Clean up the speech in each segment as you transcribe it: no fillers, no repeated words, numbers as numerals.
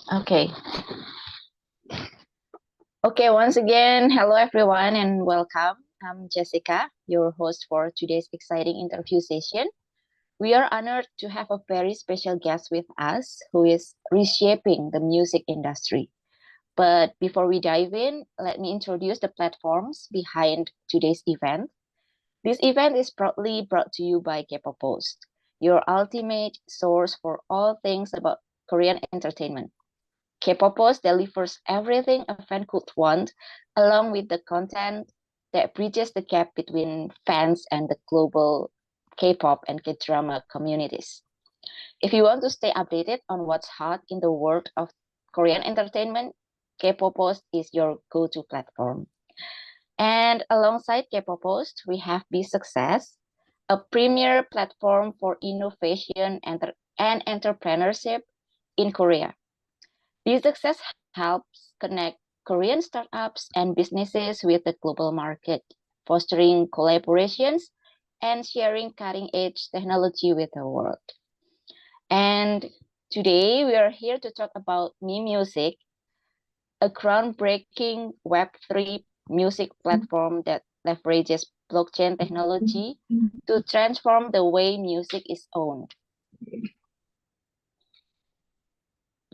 Okay. Okay, once again, hello everyone and welcome. I'm Jessica, your host for today's exciting interview session. We are honored to have a very special guest with us who is reshaping the music industry. But before we dive in, let me introduce the platforms behind today's event. This event is proudly brought to you by K-pop Post, your ultimate source for all things about Korean entertainment. K-pop Post delivers everything a fan could want, along with the content that bridges the gap between fans and the global K-pop and K-drama communities. If you want to stay updated on what's hot in the world of Korean entertainment, K-pop Post is your go-to platform. And alongside K-pop Post, we have Be Success, a premier platform for innovation and entrepreneurship in Korea. This success helps connect Korean startups and businesses with the global market, fostering collaborations and sharing cutting edge technology with the world. And today we are here to talk about MeMusic, a groundbreaking Web3 music platform that leverages blockchain technology to transform the way music is owned,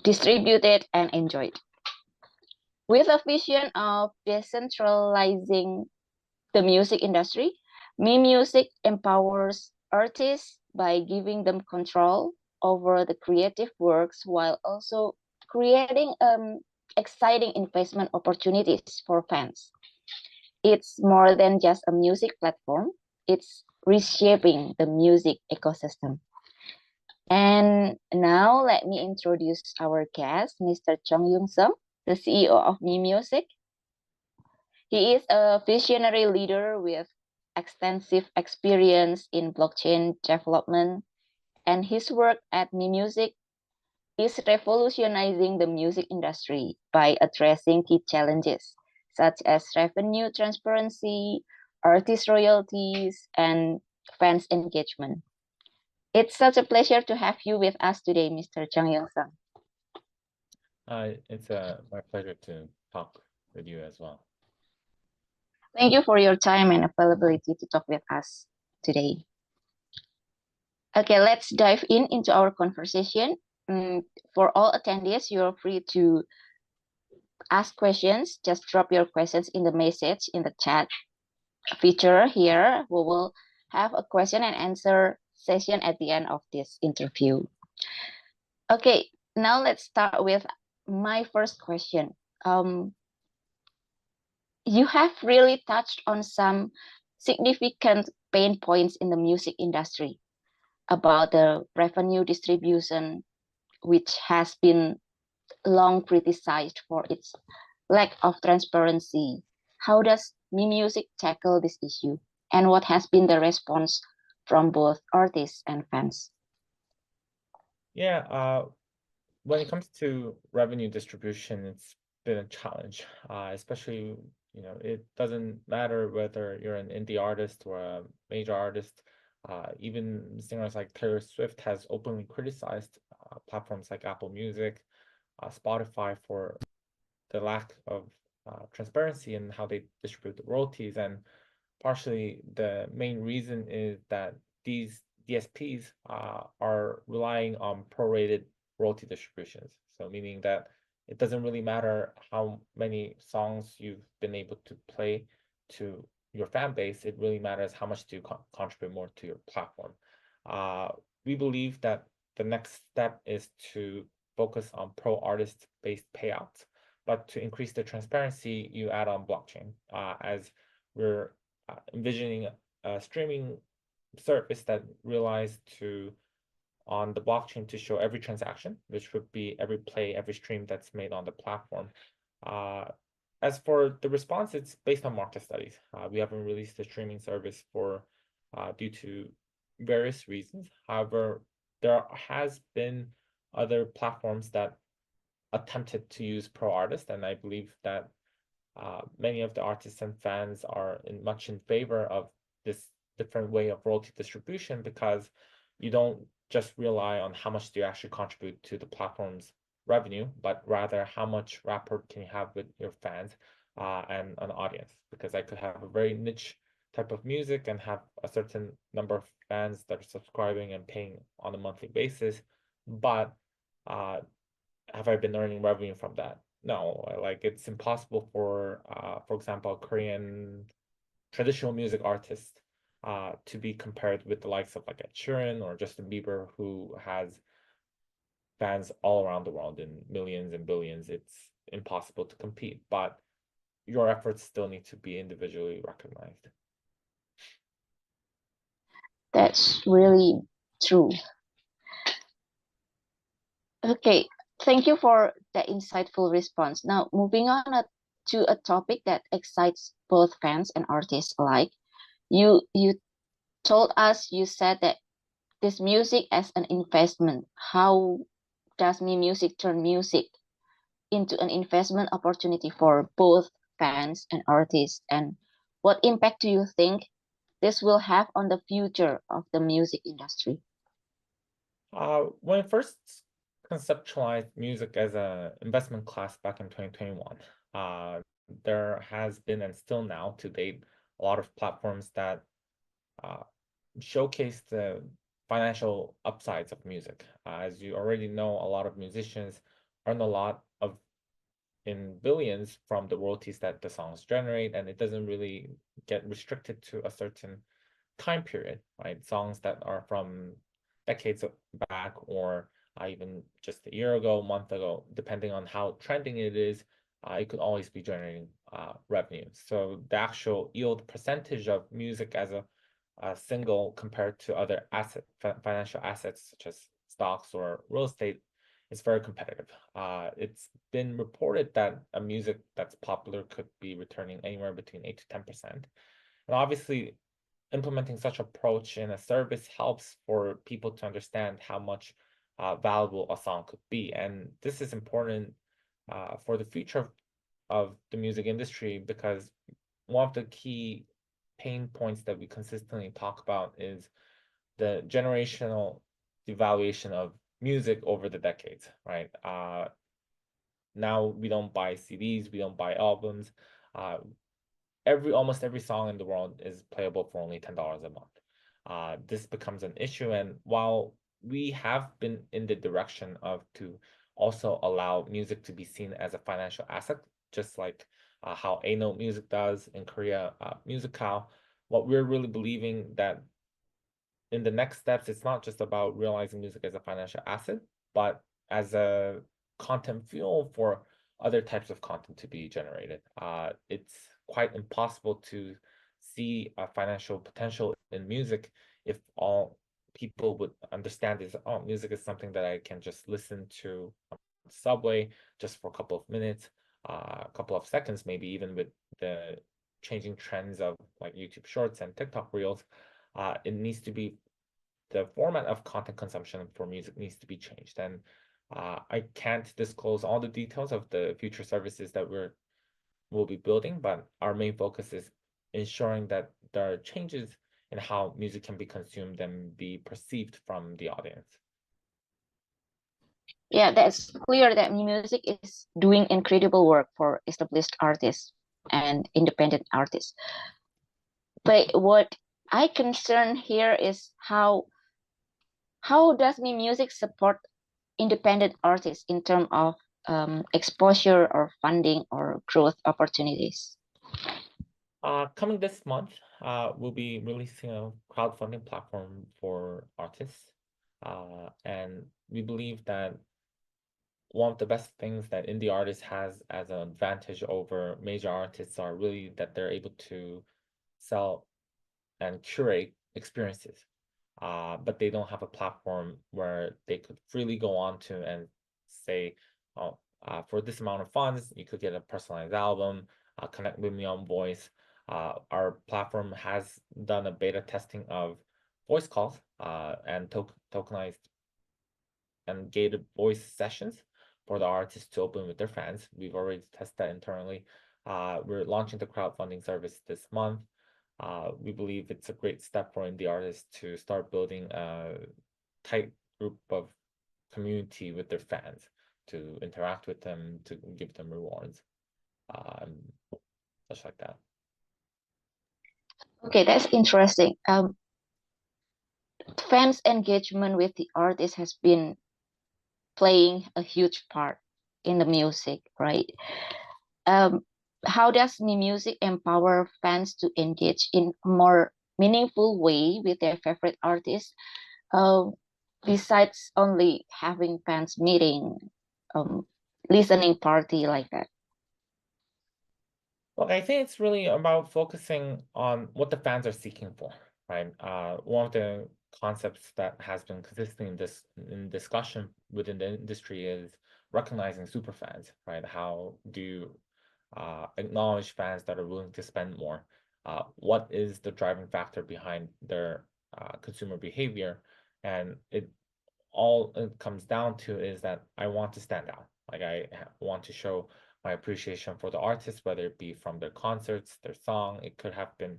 distributed, and enjoyed. With a vision of decentralizing the music industry, MeMusic empowers artists by giving them control over the creative works while also creating exciting investment opportunities for fans. It's more than just a music platform, it's reshaping the music ecosystem. And now let me introduce our guest, Mr. Chong Youngsung, the CEO of MeMusic. He is a visionary leader with extensive experience in blockchain development, and his work at MeMusic is revolutionizing the music industry by addressing key challenges such as revenue transparency, artist royalties, and fans engagement. It's such a pleasure to have you with us today, Mr. Chang Youngsung. It's my pleasure to talk with you as well. Thank you for your time and availability to talk with us today. Okay, let's dive into our conversation. For all attendees, you're free to ask questions. Just drop your questions in the message in the chat feature here. We will have a question and answer session at the end of this interview. Okay, now let's start with my first question. You have really touched on some significant pain points in the music industry about the revenue distribution, which has been long criticized for its lack of transparency. How does MeMusic tackle this issue? And what has been the response from both artists and fans? Yeah, when it comes to revenue distribution, it's been a challenge, especially, it doesn't matter whether you're an indie artist or a major artist. Even singers like Taylor Swift has openly criticized platforms like Apple Music, Spotify for the lack of transparency in how they distribute the royalties. And partially the main reason is that these DSPs are relying on prorated royalty distributions. So meaning that it doesn't really matter how many songs you've been able to play to your fan base. It really matters how much do you contribute more to your platform. We believe that the next step is to focus on pro artist based payouts, but to increase the transparency, you add on blockchain, as we're envisioning a streaming service that relies on the blockchain to show every transaction, which would be every play, every stream that's made on the platform. As for the response, it's based on market studies. We haven't released the streaming service due to various reasons. However, there has been other platforms that attempted to use pro artist, and I believe that many of the artists and fans are much in favor of this different way of royalty distribution, because you don't just rely on how much do you actually contribute to the platform's revenue, but rather how much rapport can you have with your fans and an audience. Because I could have a very niche type of music and have a certain number of fans that are subscribing and paying on a monthly basis, but uh, have I been earning revenue from that? No, like it's impossible for example, a Korean traditional music artist to be compared with the likes of like Ed Sheeran or Justin Bieber, who has fans all around the world in millions and billions. It's impossible to compete, but your efforts still need to be individually recognized. That's really true. Okay, thank you for the insightful response. Now, moving on to a topic that excites both fans and artists alike. You told us, you said that this music as an investment. How does MeMusic turn music into an investment opportunity for both fans and artists? And what impact do you think this will have on the future of the music industry? When I first conceptualized music as an investment class back in 2021, there has been and still now to date a lot of platforms that uh, showcase the financial upsides of music. As you already know, a lot of musicians earn a lot of in billions from the royalties that the songs generate, and it doesn't really get restricted to a certain time period, right? Songs that are from decades back or even just a year ago, a month ago, depending on how trending it is, it could always be generating revenue. So the actual yield percentage of music as a single compared to other financial assets such as stocks or real estate is very competitive. It's been reported that a music that's popular could be returning anywhere between 8 to 10%. And obviously, implementing such approach in a service helps for people to understand how much valuable a song could be. And this is important for the future of the music industry, because one of the key pain points that we consistently talk about is the generational devaluation of music over the decades, right? Now we don't buy CDs, we don't buy albums. Uh, almost every song in the world is playable for only $10 a month. This becomes an issue, and while we have been in the direction of to also allow music to be seen as a financial asset, just like how A-Note Music does in Korea, Musical, what we're really believing that in the next steps, it's not just about realizing music as a financial asset, but as a content fuel for other types of content to be generated. It's quite impossible to see a financial potential in music if all people would understand is, oh, music is something that I can just listen to on the subway just for a couple of minutes, a couple of seconds, maybe even with the changing trends of like YouTube Shorts and TikTok Reels. It needs to be the format of content consumption for music needs to be changed. And I can't disclose all the details of the future services that will be building, but our main focus is ensuring that there are changes in how music can be consumed and be perceived from the audience. Yeah, that's clear that music is doing incredible work for established artists and independent artists. But what I concern here is how does MeMusic support independent artists in terms of exposure or funding or growth opportunities? Coming this month, we'll be releasing a crowdfunding platform for artists. And we believe that one of the best things that indie artists has as an advantage over major artists are really that they're able to sell and curate experiences. But they don't have a platform where they could freely go on to and say, oh, for this amount of funds, you could get a personalized album, connect with me on voice. Our platform has done a beta testing of voice calls and tokenized and gated voice sessions for the artists to open with their fans. We've already tested that internally. We're launching the crowdfunding service this month. We believe it's a great step for indie artists to start building a tight group of community with their fans. to interact with them, to give them rewards, um, such like that. Okay, that's interesting. Fans' engagement with the artist has been playing a huge part in the music, right? Um, how does MeMusic empower fans to engage in a more meaningful way with their favorite artists? Um, besides only having fans meeting, um, listening party like that. Well, I think it's really about focusing on what the fans are seeking for, right? One of the concepts that has been consistent in discussion within the industry is recognizing super fans, right? How do you acknowledge fans that are willing to spend more? What is the driving factor behind their consumer behavior? And all it comes down to is that I want to stand out. Like want to show my appreciation for the artist, whether it be from their concerts, their song. It could have been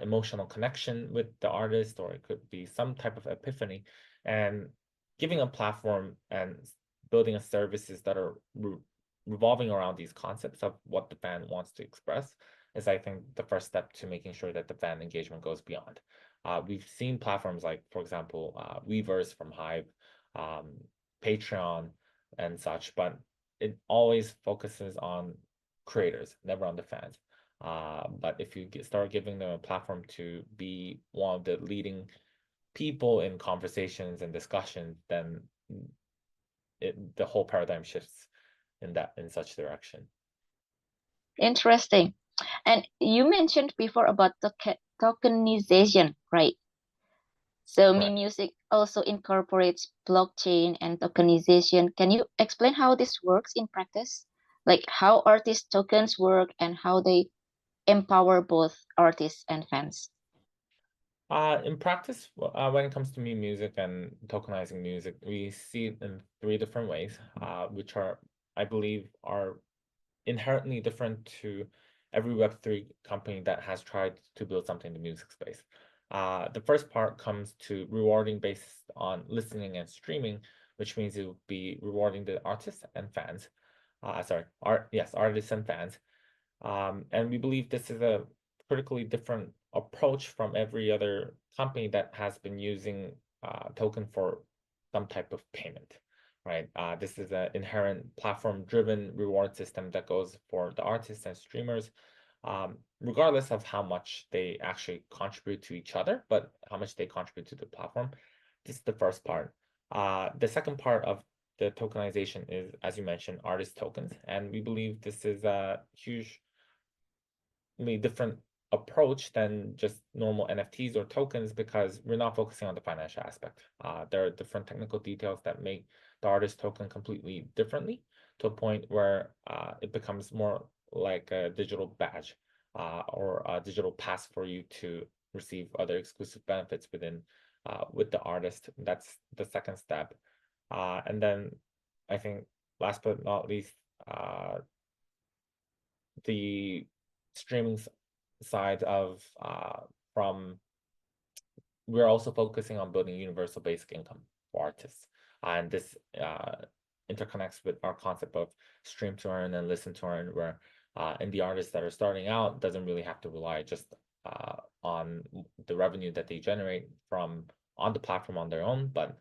emotional connection with the artist, or it could be some type of epiphany. And giving a platform and building a services that are revolving around these concepts of what the fan wants to express is, I think, the first step to making sure that the fan engagement goes beyond. We've seen platforms like, for example, Weverse from Hive, um, Patreon, and such, but it always focuses on creators, never on the fans. But if you start giving them a platform to be one of the leading people in conversations and discussions, then the whole paradigm shifts in such direction. Interesting. And you mentioned before about tokenization, right? So Correct. MeMusic also incorporates blockchain and tokenization. Can you explain how this works in practice? Like how artist tokens work and how they empower both artists and fans? In practice, when it comes to MeMusic and tokenizing music, we see it in three different ways, which are, I believe, are inherently different to every Web3 company that has tried to build something in the music space. The first part comes to rewarding based on listening and streaming, which means it will be rewarding the artists and fans. Artists and fans. And we believe this is a critically different approach from every other company that has been using token for some type of payment, right? This is an inherent platform-driven reward system that goes for the artists and streamers, regardless of how much they actually contribute to each other, but how much they contribute to the platform. This is the first part. The second part of the tokenization is, as you mentioned, artist tokens, and we believe this is a huge different approach than just normal NFTs or tokens, because we're not focusing on the financial aspect. There are different technical details that make the artist token completely differently, to a point where it becomes more like a digital badge or a digital pass for you to receive other exclusive benefits with the artist. That's the second step. And then I think last but not least, the streaming side of from we're also focusing on building universal basic income for artists, and this interconnects with our concept of stream to earn and listen to earn, where indie artists that are starting out doesn't really have to rely just on the revenue that they generate from on the platform on their own, but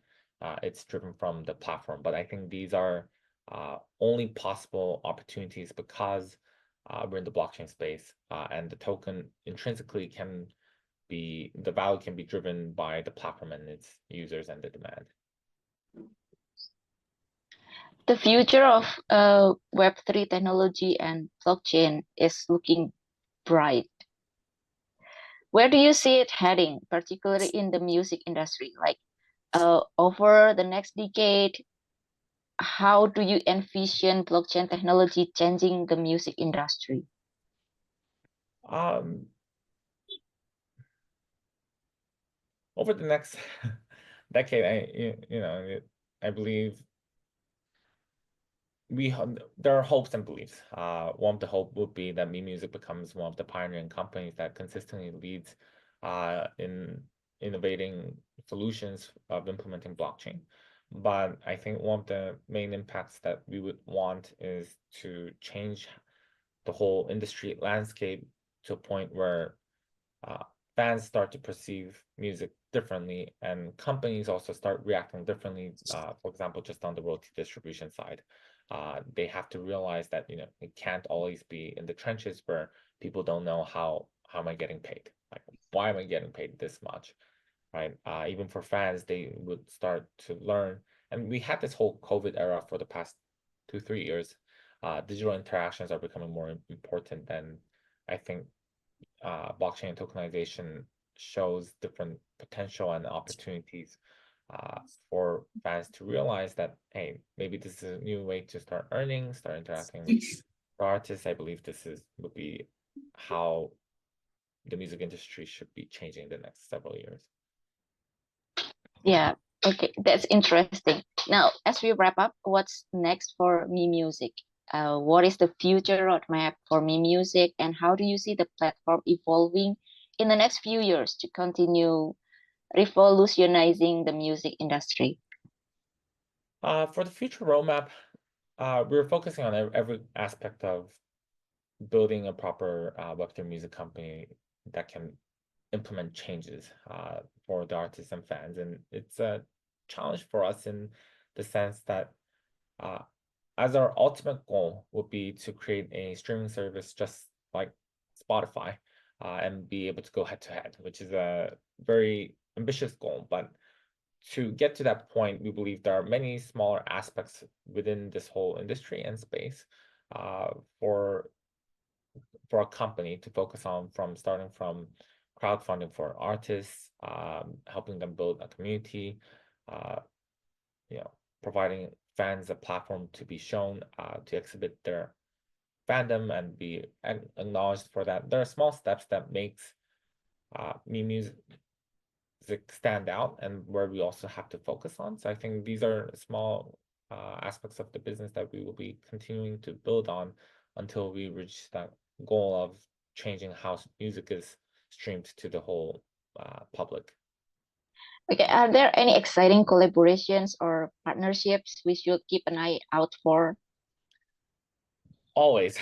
it's driven from the platform. But I think these are only possible opportunities because we're in the blockchain space, and the token intrinsically the value can be driven by the platform and its users and the demand. The future of Web3 technology and blockchain is looking bright. Where do you see it heading, particularly in the music industry? Like over the next decade, how do you envision blockchain technology changing the music industry? Um, Over the next decade, I believe there are hopes and beliefs. One of the hope would be that MeMusic becomes one of the pioneering companies that consistently leads in innovating solutions of implementing blockchain. But I think one of the main impacts that we would want is to change the whole industry landscape to a point where fans start to perceive music differently, and companies also start reacting differently. For example, just on the royalty distribution side, they have to realize that it can't always be in the trenches where people don't know how am I getting paid? Like, why am I getting paid this much? Right? Even for fans, they would start to learn. And we had this whole COVID era for the past 2, 3 years. Digital interactions are becoming more important than I think blockchain and tokenization shows different potential and opportunities for fans to realize that, hey, maybe this is a new way to start earning, start interacting with artists. I believe this would be how the music industry should be changing the next several years. Yeah, okay, that's interesting. Now, as we wrap up, what's next for MeMusic? What is the future roadmap for MeMusic, and how do you see the platform evolving in the next few years to continue revolutionizing the music industry? For the future roadmap, we're focusing on every aspect of building a proper Web3 music company that can implement changes for the artists and fans. And it's a challenge for us in the sense that as our ultimate goal would be to create a streaming service just like Spotify and be able to go head to head, which is a very ambitious goal. But to get to that point, we believe there are many smaller aspects within this whole industry and space for a company to focus on, from starting from crowdfunding for artists, helping them build a community, uh, providing fans a platform to be shown, to exhibit their fandom and be acknowledged for that. There are small steps that makes MeMusic stand out and where we also have to focus on. So I think these are small aspects of the business that we will be continuing to build on until we reach that goal of changing how music is streamed to the whole public. Okay, are there any exciting collaborations or partnerships we should keep an eye out for? Always.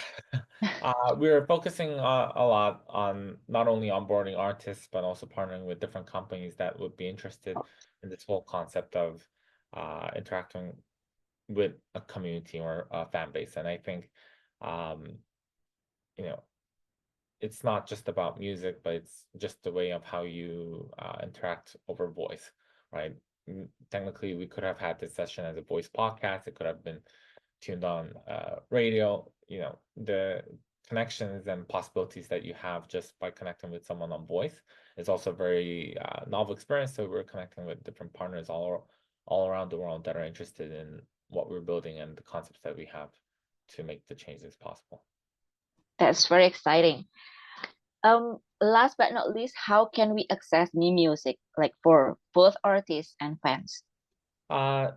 We're focusing a lot on not only onboarding artists, but also partnering with different companies that would be interested in this whole concept of interacting with a community or a fan base. And I think, you know, it's not just about music, but it's just the way of how you interact over voice, right? Technically, we could have had this session as a voice podcast. It could have been tuned on radio. The connections and possibilities that you have just by connecting with someone on voice is also a very novel experience. So we're connecting with different partners all around the world that are interested in what we're building and the concepts that we have to make the changes possible. That's very exciting. Last but not least, how can we access MeMusic, like for both artists and fans?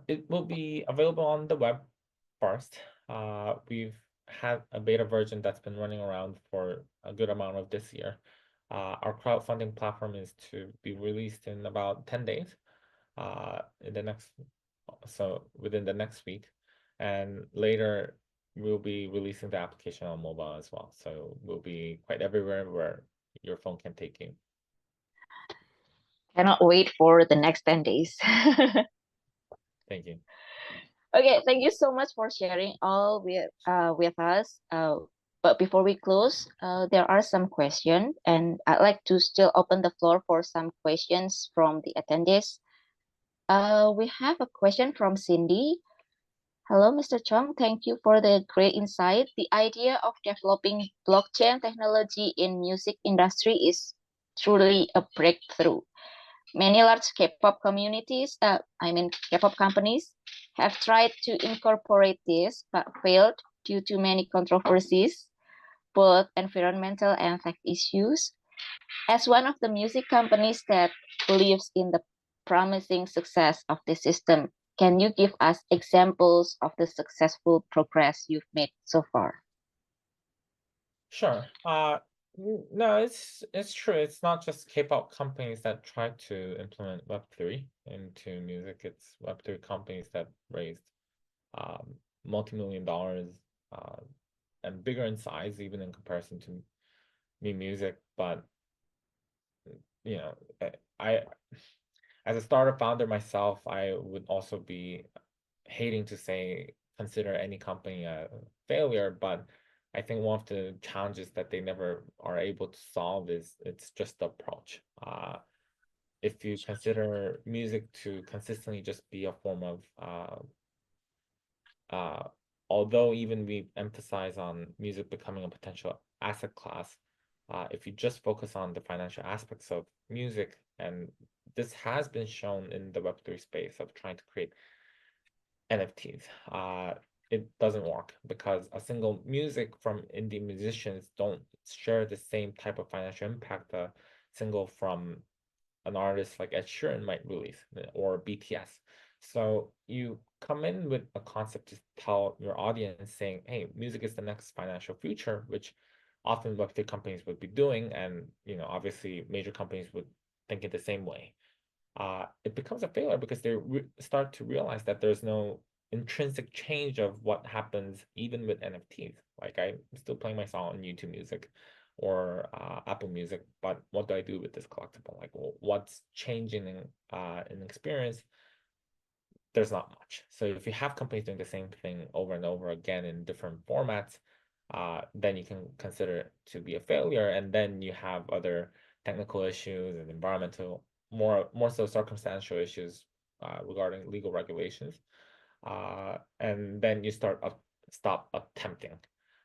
It will be available on the web first. We've had a beta version that's been running around for a good amount of this year. Our crowdfunding platform is to be released in about 10 days, within the next week. And later, we'll be releasing the application on mobile as well. So we'll be quite everywhere where your phone can take you. Cannot wait for the next 10 days. Thank you. Okay, thank you so much for sharing all with us. But before we close, there are some questions, and I'd like to still open the floor for some questions from the attendees. We have a question from Cindy. Hello, Mr. Chong. Thank you for the great insight. The idea of developing blockchain technology in music industry is truly a breakthrough. Many large K-pop communities, K-pop companies, have tried to incorporate this but failed due to many controversies, both environmental and tech issues. As one of the music companies that believes in the promising success of the system, can you give us examples of the successful progress you've made so far? Sure. No, it's true. It's not just K-pop companies that try to implement Web3 into music. It's Web3 companies that raised multi-million dollars uh, and bigger in size, even in comparison to MeMusic. But you know, I as a startup founder myself, I would also be hating to say consider any company a failure, but I think one of the challenges that they never are able to solve is it's just the approach. If you consider music to consistently just be a form of uh, although even we emphasize on music becoming a potential asset class, if you just focus on the financial aspects of music, and this has been shown in the Web3 space of trying to create NFTs, it doesn't work because a single music from indie musicians don't share the same type of financial impact a single from an artist like Ed Sheeran might release or BTS. So you come in with a concept to tell your audience saying, hey, music is the next financial future, which often Web3 companies would be doing. And, obviously major companies would think it the same way. It becomes a failure because they start to realize that there's no intrinsic change of what happens even with NFTs. Like I'm still playing my song on YouTube Music or Apple Music, but what do I do with this collectible? Like, well, what's changing in experience? There's not much. So if you have companies doing the same thing over and over again in different formats, then you can consider it to be a failure. And then you have other technical issues and environmental, more so circumstantial issues regarding legal regulations. And then you stop attempting,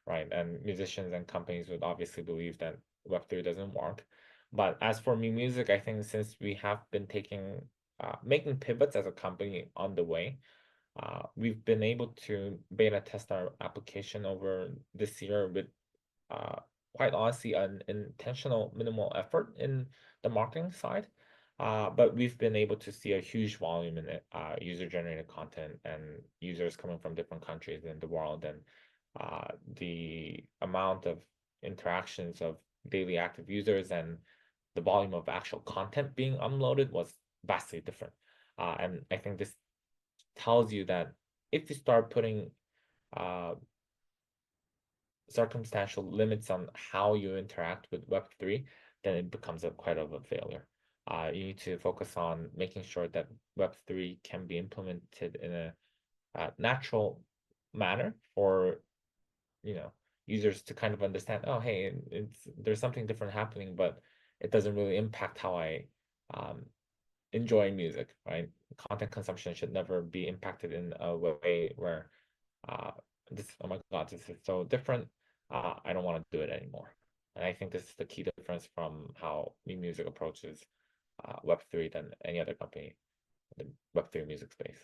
right? And musicians and companies would obviously believe that Web3 doesn't work. But as for MeMusic, I think since we have been making pivots as a company on the way, we've been able to beta test our application over this year with quite honestly an intentional minimal effort in the marketing side. But we've been able to see a huge volume in it, user-generated content and users coming from different countries in the world. And the amount of interactions of daily active users and the volume of actual content being uploaded was vastly different. And I think this tells you that if you start putting uh, circumstantial limits on how you interact with Web3, then it becomes quite of a failure. You need to focus on making sure that Web3 can be implemented in a natural manner for users to kind of understand, oh, hey, there's something different happening, but it doesn't really impact how I um, enjoy music, right? Content consumption should never be impacted in a way where uh, oh my God, this is so different. I don't want to do it anymore. And I think this is the key difference from how MeMusic approaches Web3 than any other company in the Web3 music space.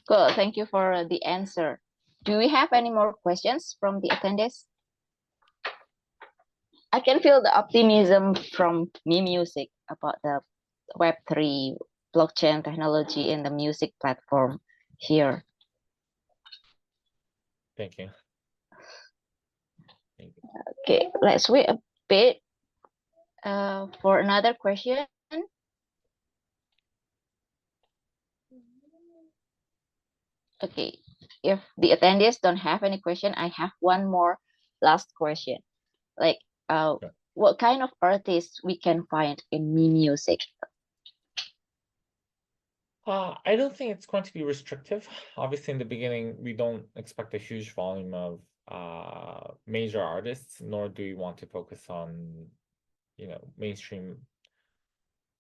Cool. Thank you for the answer. Do we have any more questions from the attendees? I can feel the optimism from MeMusic about the Web3 blockchain technology and the music platform here. Thank you. Thank you. Okay, let's wait a bit for another question. Okay, if the attendees don't have any question, I have one more last question. Like, Sure. what kind of artists we can find in MeMusic? I don't think it's going to be restrictive. Obviously, in the beginning, we don't expect a huge volume of major artists, nor do we want to focus on, mainstream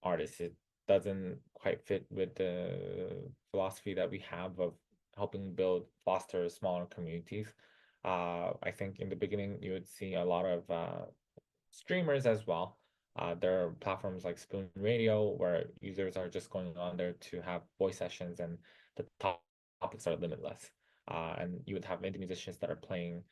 artists. It doesn't quite fit with the philosophy that we have of helping foster smaller communities. I think in the beginning, you would see a lot of streamers as well. There are platforms like Spoon Radio where users are just going on there to have voice sessions and the topics are limitless. And you would have indie musicians that are playing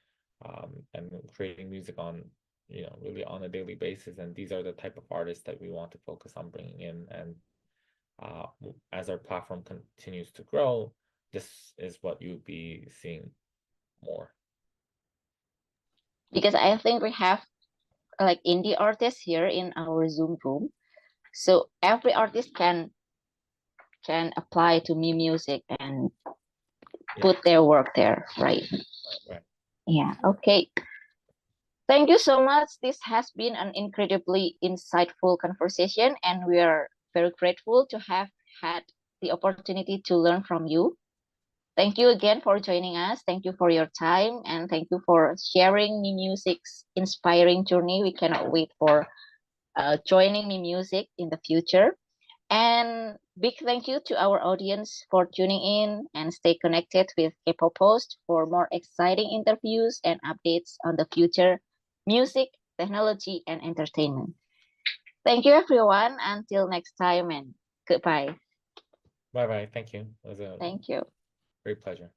and creating music on, really on a daily basis. And these are the type of artists that we want to focus on bringing in. And as our platform continues to grow, this is what you'll be seeing more. because I think we have like indie artists here in our Zoom room. So every artist can apply to MeMusic and Yeah, put their work there, right? right. Yeah, okay. Thank you so much. This has been an incredibly insightful conversation, and we are very grateful to have had the opportunity to learn from you. Thank you again for joining us. Thank you for your time, and thank you for sharing MeMusic's inspiring journey. We cannot wait for joining MeMusic in the future. And big thank you to our audience for tuning in, and stay connected with K-pop Post for more exciting interviews and updates on the future music, technology, and entertainment. Thank you, everyone. Until next time, and goodbye. Bye bye. Thank you. It was a Thank you. great pleasure.